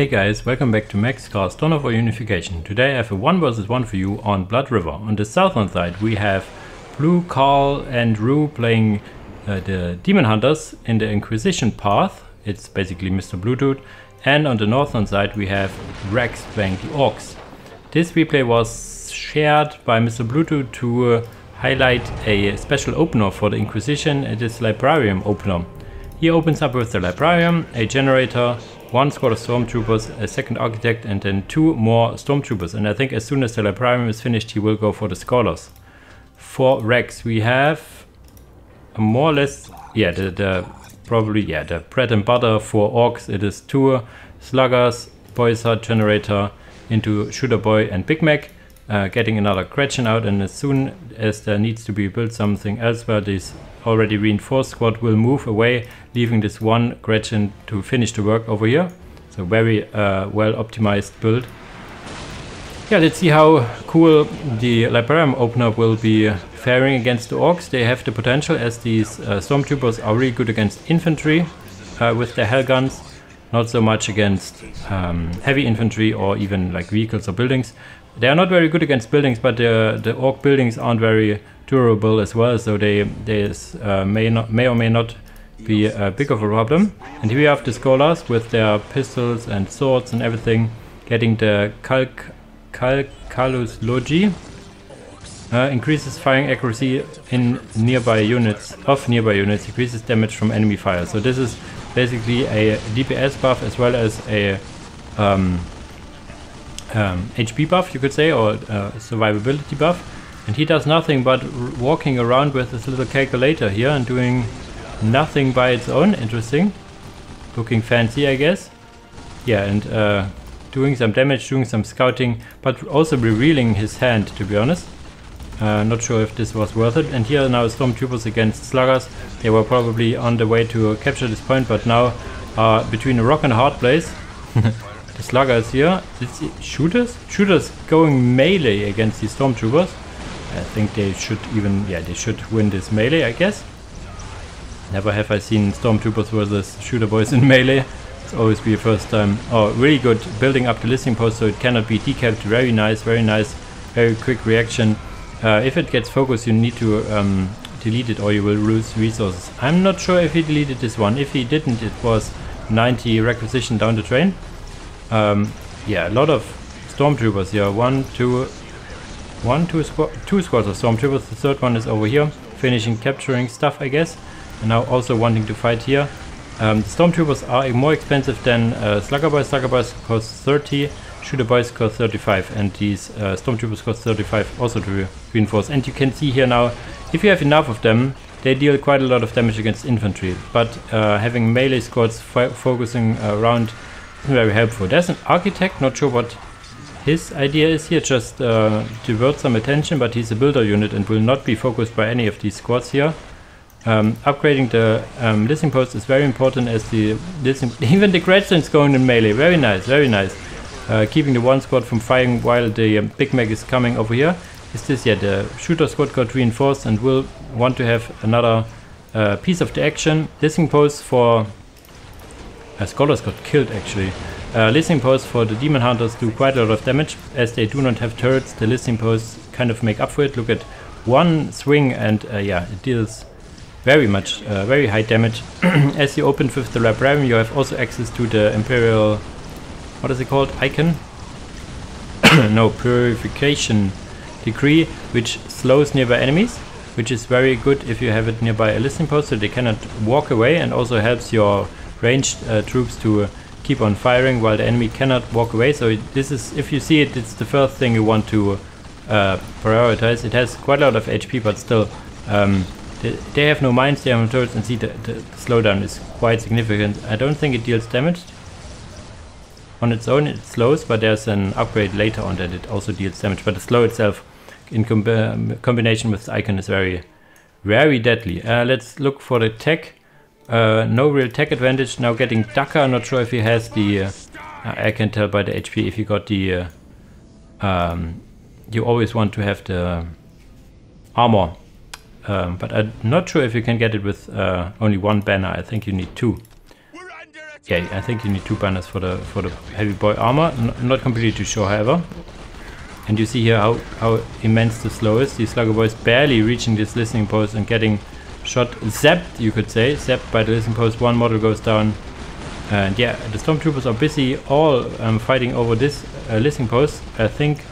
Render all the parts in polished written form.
Hey guys, welcome back to Max Cars Dawn of Unification. Today I have a 1 vs 1 for you on Blood River. On the southern side we have bluecarlandrew playing the Daemon Hunters in the Inquisition path. It's basically Mr. Bluetooth. And on the northern side we have Vrax playing the Orks. This replay was shared by Mr. Bluetooth to highlight a special opener for the Inquisition. It is Librarium opener. He opens up with the Librarium, a generator, 1 squad of stormtroopers, a second architect, and then 2 more stormtroopers. And I think as soon as the Librarium is finished, he will go for the scholars. For Vrax, we have a more or less, yeah, the bread and butter for Orks. It is 2 sluggers, boys hut generator into shooter boy and Big Mac, getting another Gretchen out. And as soon as there needs to be built something elsewhere, this already reinforced squad will move away, leaving this one Gretchen to finish the work over here. So very well optimized build. Yeah, let's see how cool the Librarium opener will be faring against the Orks. They have the potential, as these stormtroopers are really good against infantry with their hell guns, not so much against heavy infantry or even like vehicles or buildings. They are not very good against buildings, but the Ork buildings aren't very durable as well, so they may or may not be big of a problem. And here we have the scholars with their pistols and swords and everything, getting the Calcalus Logi. Increases firing accuracy in nearby units, increases damage from enemy fire. So this is basically a DPS buff as well as a HP buff, you could say, or survivability buff. And he does nothing but walking around with this little calculator here and doing nothing by its own. Interesting. Looking fancy, I guess. Yeah, and doing some damage, doing some scouting, but also revealing his hand, to be honest. Not sure if this was worth it. And here now stormtroopers against sluggers. They were probably on the way to capture this point, but now are between a rock and a hard place. The sluggers here. It's shooters? Shooters going melee against these stormtroopers. I think they should even, yeah, they should win this melee, I guess. Never have I seen stormtroopers versus shooter boys in melee. It's always be a first time. Oh, really good building up the listening post so it cannot be decapped. Very nice, very quick reaction. If it gets focused, you need to delete it or you will lose resources. I'm not sure if he deleted this one. If he didn't, it was 90 requisition down the drain. Yeah, a lot of stormtroopers here. Two squads of stormtroopers. The third one is over here, finishing capturing stuff, I guess, and now also wanting to fight here. The stormtroopers are more expensive than slugger boys. Slugger boys cost 30, shooter boys cost 35, and these stormtroopers cost 35 also to reinforce. And you can see here now, if you have enough of them, they deal quite a lot of damage against infantry. But having melee squads focusing around is very helpful. There's an architect, not sure what his idea is here, just divert some attention, but he's a builder unit and will not be focused by any of these squads here. Upgrading the listening post is very important, as the even the Gretchen is going in melee. Very nice, very nice. Keeping the one squad from firing while the Big Mac is coming over here. Is this, yeah, the shooter squad got reinforced and will want to have another piece of the action. Listening post for scholars got killed actually. Listening posts for the Daemon Hunters do quite a lot of damage, as they do not have turrets. The listening posts kind of make up for it. Look at one swing and yeah, it deals very much, very high damage. As you open with the Librarium, you have also access to the Imperial, what is it called? Icon? No, Purification Decree, which slows nearby enemies, which is very good if you have it nearby a listening post so they cannot walk away, and also helps your ranged troops to keep on firing while the enemy cannot walk away. So this is, if you see it, it's the first thing you want to prioritize. It has quite a lot of HP, but still they have no mines, they have no turrets, and see the slowdown is quite significant. I don't think it deals damage on its own. It slows, but there's an upgrade later on that it also deals damage, but the slow itself in combination with the icon is very deadly. Let's look for the tech. No real tech advantage. Now getting Daka, not sure if he has the I can tell by the HP if you got the you always want to have the armor, but I'm not sure if you can get it with only one banner. I think you need 2. Yeah, I think you need 2 banners for the heavy boy armor. I'm not completely too sure, however. And you see here how immense the slow is. These slugger boys barely reaching this listening post and getting shot, zapped, you could say, zapped by the listening post. One model goes down. And yeah, the stormtroopers are busy all fighting over this listening post. I think,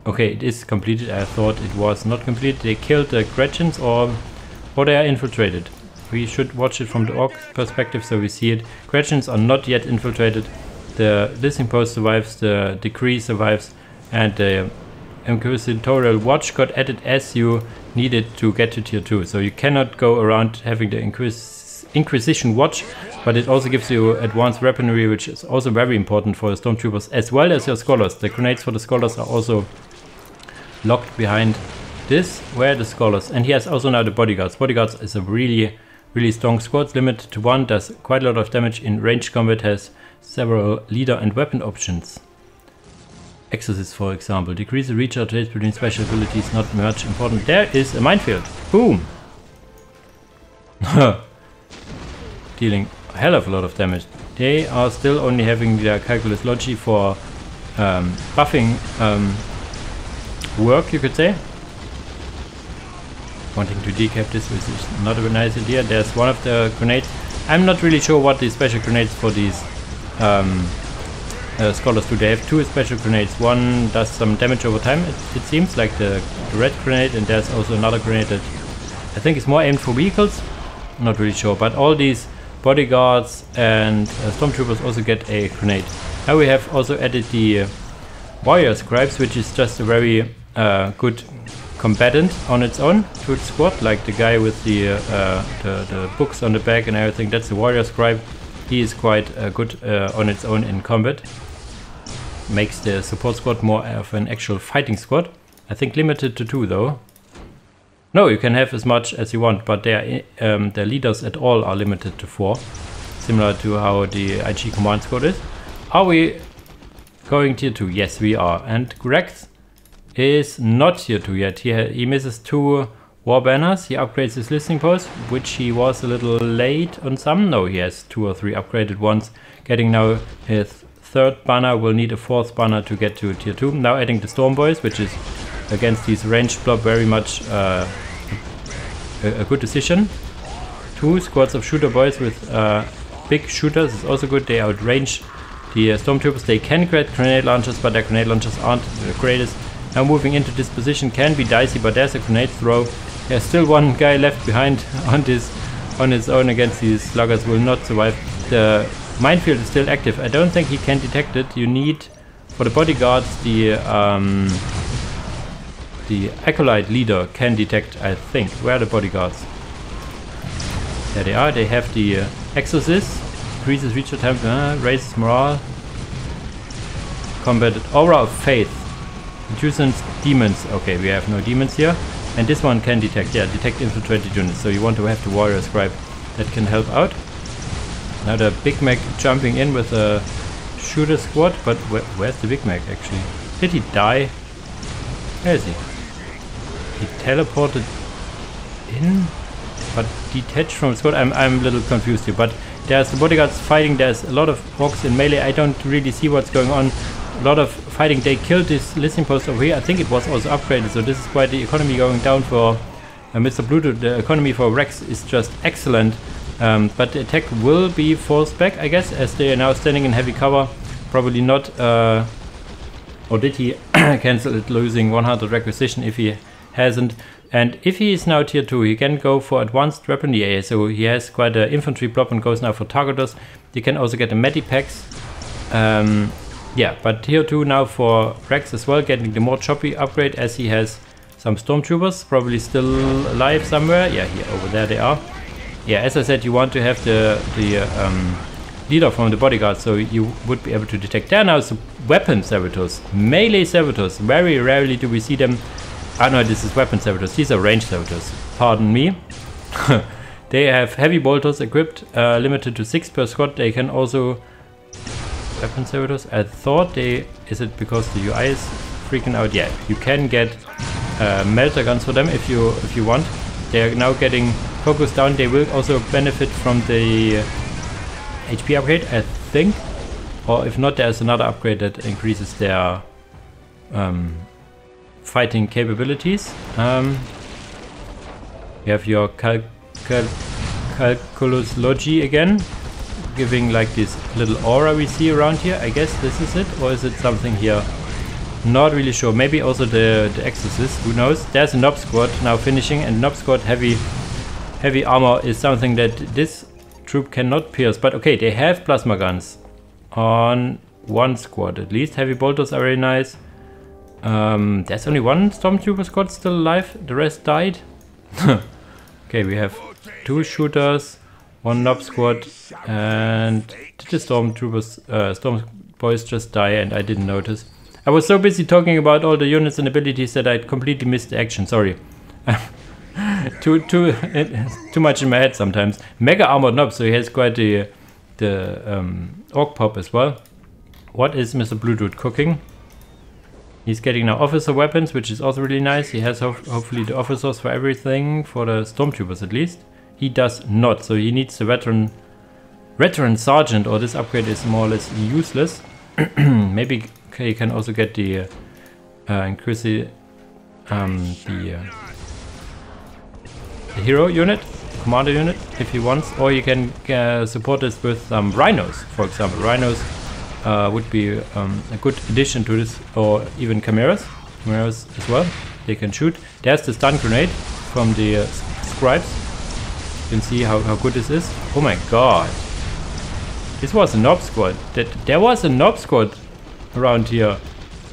okay, it is completed. I thought it was not completed. They killed the Gretchens, or they are infiltrated. We should watch it from the Ork perspective so we see it. Gretchens are not yet infiltrated. The listening post survives, the decree survives, and the Inquisitorial Watch got added as you needed to get to tier 2. So you cannot go around having the Inquisition Watch, but it also gives you advanced weaponry, which is also very important for the stormtroopers as well as your scholars. The grenades for the scholars are also locked behind this, where the scholars, and he has also now the bodyguards. Bodyguards is a really strong squad, limited to 1, does quite a lot of damage in ranged combat, has several leader and weapon options. Exorcist, for example, decrease the recharge rate between special abilities, not much important. There is a minefield. Boom! Dealing a hell of a lot of damage. They are still only having their calculus logi for buffing work, you could say. Wanting to decap this, which is not a nice idea. There's one of the grenades. I'm not really sure what the special grenades for these scholars do. They have 2 special grenades. One does some damage over time, it seems, like the red grenade, and there's also another grenade that I think is more aimed for vehicles. I'm not really sure, but all these bodyguards and stormtroopers also get a grenade. Now we have also added the warrior scribes, which is just a very good combatant on its own to its squad, like the guy with the books on the back and everything. That's the warrior scribe. He is quite good on its own in combat. Makes the support squad more of an actual fighting squad. I think limited to 2 though. No, you can have as much as you want, but their leaders at all are limited to 4. Similar to how the IG command squad is. Are we going tier 2? Yes, we are. And Vrax is not tier 2 yet. He misses 2 war banners. He upgrades his listening post, which he was a little late on some. No, he has 2 or 3 upgraded ones. Getting now his 3rd banner, will need a 4th banner to get to tier 2. Now adding the Storm Boys, which is against these ranged blob very much a good decision. 2 squads of shooter boys with big shooters is also good. They outrange the stormtroopers. They can create grenade launchers, but their grenade launchers aren't the greatest. Now moving into this position can be dicey, but there's a grenade throw. There's still one guy left behind on his own against these sluggers, will not survive. The minefield is still active. I don't think he can detect it. You need, for the bodyguards, the acolyte leader can detect, I think. Where are the bodyguards? There they are. They have the exorcist, increases reach time, raises morale, combated aura of faith. Intuitions, demons. Okay, we have no demons here. And this one can detect, detect infiltrated units. So you want to have the warrior scribe that can help out. Now the Big Mac jumping in with a shooter squad, but where's the Big Mac actually? Did he die? Where is he? He teleported in, but detached from the squad. I'm a little confused here, but there's the bodyguards fighting. There's a lot of Orks in melee. I don't really see what's going on. A lot of fighting. They killed this listening post over here. I think it was also upgraded, so this is quite the economy going down for Mr. Bluto. The economy for Vrax is just excellent, but the attack will be forced back, I guess, as they are now standing in heavy cover. Probably not, or did he cancel it, losing 100 requisition if he hasn't. And if he is now tier 2, he can go for advanced weaponry, so he has quite an infantry blob and goes now for targeters. He can also get the medipacks. Yeah, but tier 2 now for Vrax as well, getting the more choppy upgrade, as he has some stormtroopers probably still alive somewhere. Yeah, here, over there they are. Yeah, as I said, you want to have the leader from the bodyguard, so you would be able to detect. There are now some weapon servitors, melee servitors. Very rarely do we see them. Ah no, this is weapon servitors. These are range servitors. Pardon me. They have heavy bolters equipped, limited to 6 per squad. They can also weapon servitors. I thought they... Is it because the UI is freaking out? Yeah, you can get melter guns for them if you want. They are now getting focused down. They will also benefit from the HP upgrade, I think. Or if not, there's another upgrade that increases their fighting capabilities. You have your Calculus Logi again, giving like this little aura we see around here. I guess this is it, or is it something here? Not really sure. Maybe also the Exorcist, who knows. There's a Nob Squad now finishing, and Nob Squad heavy armor is something that this troop cannot pierce. But okay, they have plasma guns on one squad at least. Heavy bolters are very nice. There's only one Stormtrooper squad still alive, the rest died. Okay, we have 2 shooters, 1 Nob Squad, and did the Stormtroopers, Storm Boys just die and I didn't notice? I was so busy talking about all the units and abilities that I completely missed the action, sorry. too much in my head sometimes. Mega armored Nob, so he has quite the Ork pop as well. What is Mr. Blue Dude cooking? He's getting now officer weapons, which is also really nice. He has hopefully the officers for everything, for the Stormtroopers at least. He does not, so he needs the veteran sergeant, or this upgrade is more or less useless. Maybe he can also get the increase the hero unit, commander unit, if he wants, or you can support this with rhinos, for example. Rhinos would be a good addition to this, or even chimeras as well. They can shoot. There's the stun grenade from the scribes. You can see how good this is. Oh my god, this was a Nob Squad. There was a Nob Squad around here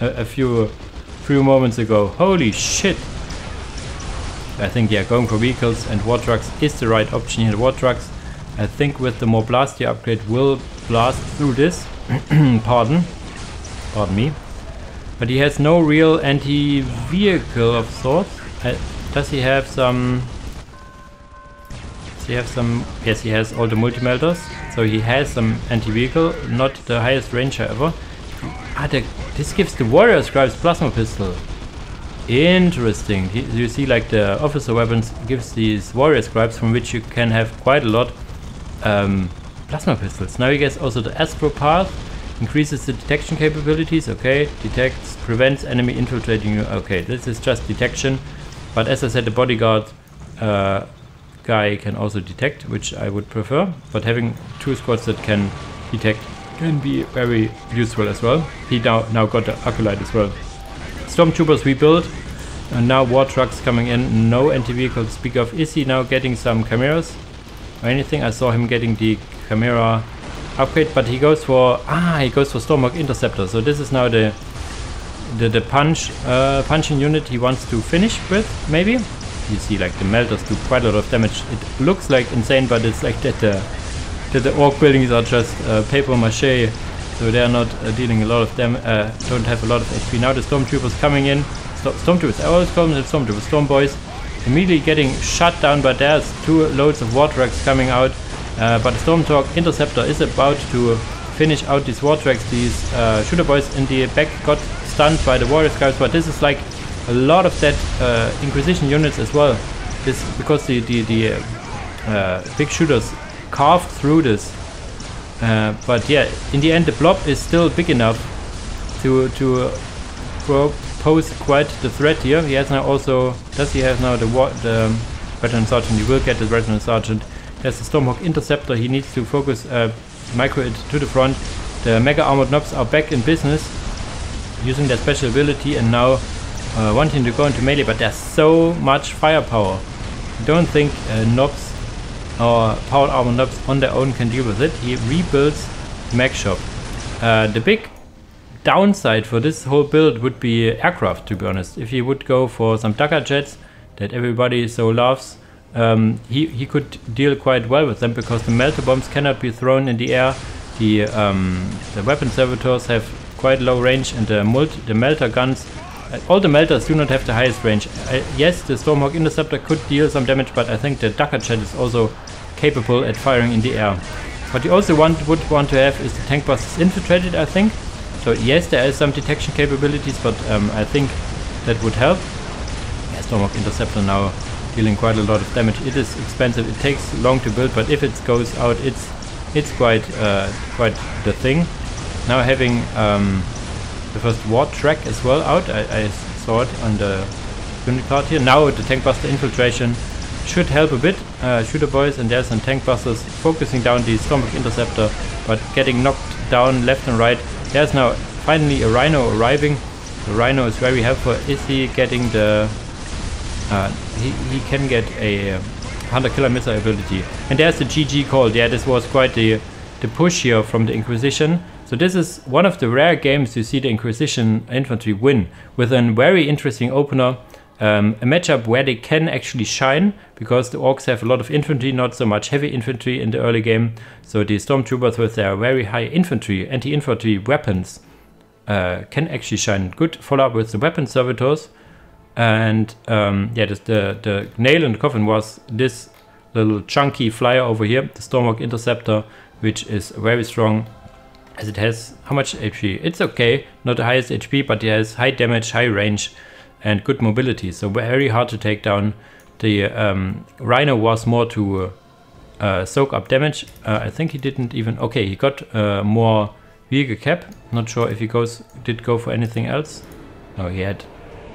a few moments ago. Holy shit. I think, yeah, going for vehicles and war trucks is the right option here. The war trucks, I think, with the more blasty upgrade will blast through this. Pardon me. But he has no real anti-vehicle of sorts. Does he have some? Yes, he has all the multi-melters. So he has some anti-vehicle, not the highest range, however. This gives the warrior scribes plasma pistol. Interesting. You see, like the officer weapons gives these warrior scribes, from which you can have quite a lot plasma pistols. Now he gets also the Astro Path, increases the detection capabilities. Okay, detects, prevents enemy infiltrating you. Okay, this is just detection, but as I said, the bodyguard guy can also detect, which I would prefer. But having 2 squads that can detect can be very useful as well. He now got the Acolyte as well. Stormtroopers rebuild, and now war trucks coming in. No anti-vehicle to speak of. Is he now getting some chimeras or anything? I saw him getting the chimera upgrade, but he goes for Stormhawk Interceptor. So this is now the punching unit he wants to finish with, maybe. You see, like, the melters do quite a lot of damage. It looks like insane, but it's like that the Ork buildings are just paper mache, so they are not dealing a lot of them. Don't have a lot of HP. Now the Stormtroopers coming in. Stormtroopers, I always call them the Stormtroopers, Storm Boys. Immediately getting shut down, but there's 2 loads of war trucks coming out. But the Stormhawk Interceptor is about to finish out these war trucks. These shooter boys in the back got stunned by the warrior scouts, but this is like a lot of that Inquisition units as well. This because the big shooters carved through this. But yeah, in the end the blob is still big enough to pose quite the threat here. He has now also, does he have now the veteran sergeant? He will get the veteran sergeant. There's the Stormhawk Interceptor. He needs to focus micro it to the front. The mega armored Nobs are back in business, using their special ability, and now wanting to go into melee, but there's so much firepower. I don't think Nobs or powered armor Nobs on their own can deal with it. He rebuilds Mech Shop. The big downside for this whole build would be aircraft, to be honest. If he would go for some Dagger jets that everybody so loves, he could deal quite well with them, because the melter bombs cannot be thrown in the air. The weapon servitors have quite low range, and the melter guns, all the melters do not have the highest range. Yes, the Stormhawk Interceptor could deal some damage, but I think the Dagger jet is also capable at firing in the air. What you also would want to have is the tank busters infiltrated, I think. So yes, there is some detection capabilities, but I think that would help. Yeah, Stormhawk Interceptor now dealing quite a lot of damage. It is expensive, it takes long to build, but if it goes out, it's it's quite the thing. Now having the first ward track as well out, I saw it on the unit card here. Now the tank buster infiltration should help a bit, shooter boys, and there's some tank busters focusing down the Stormwalk Interceptor, but getting knocked down left and right. There's now finally a Rhino arriving. The Rhino is very helpful. Is he getting the... he can get a Hunter Killer Missile ability. And there's the GG call. Yeah, this was quite the push here from the Inquisition. So this is one of the rare games you see the Inquisition infantry win, with a very interesting opener. A matchup where they can actually shine, because the Orks have a lot of infantry, not so much heavy infantry in the early game. So the Stormtroopers with their very high infantry, anti-infantry weapons can actually shine. Good follow up with the weapon servitors. And yeah, the nail in the coffin was this little chunky flyer over here, the Stormwalk Interceptor, which is very strong, as it has how much HP? It's okay, not the highest HP, but it has high damage, high range, and good mobility, so very hard to take down. The Rhino was more to soak up damage. I think he didn't even... Okay, he got more vehicle cap. Not sure if he did go for anything else. No, he had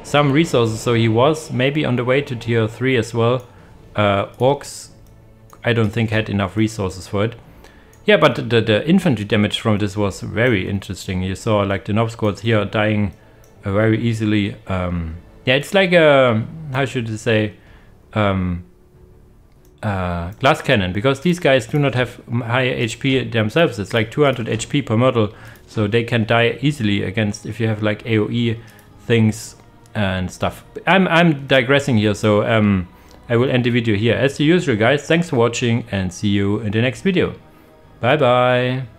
some resources, so he was maybe on the way to tier 3 as well. Orks, I don't think, had enough resources for it. Yeah, but the infantry damage from this was very interesting. You saw like the Nob squads here dying very easily. Yeah, it's like a, how should I say, glass cannon, because these guys do not have high HP themselves. It's like 200 HP per model, so they can die easily against if you have like AoE things and stuff. I'm digressing here, so I will end the video here. As usual, guys, thanks for watching and see you in the next video. Bye bye.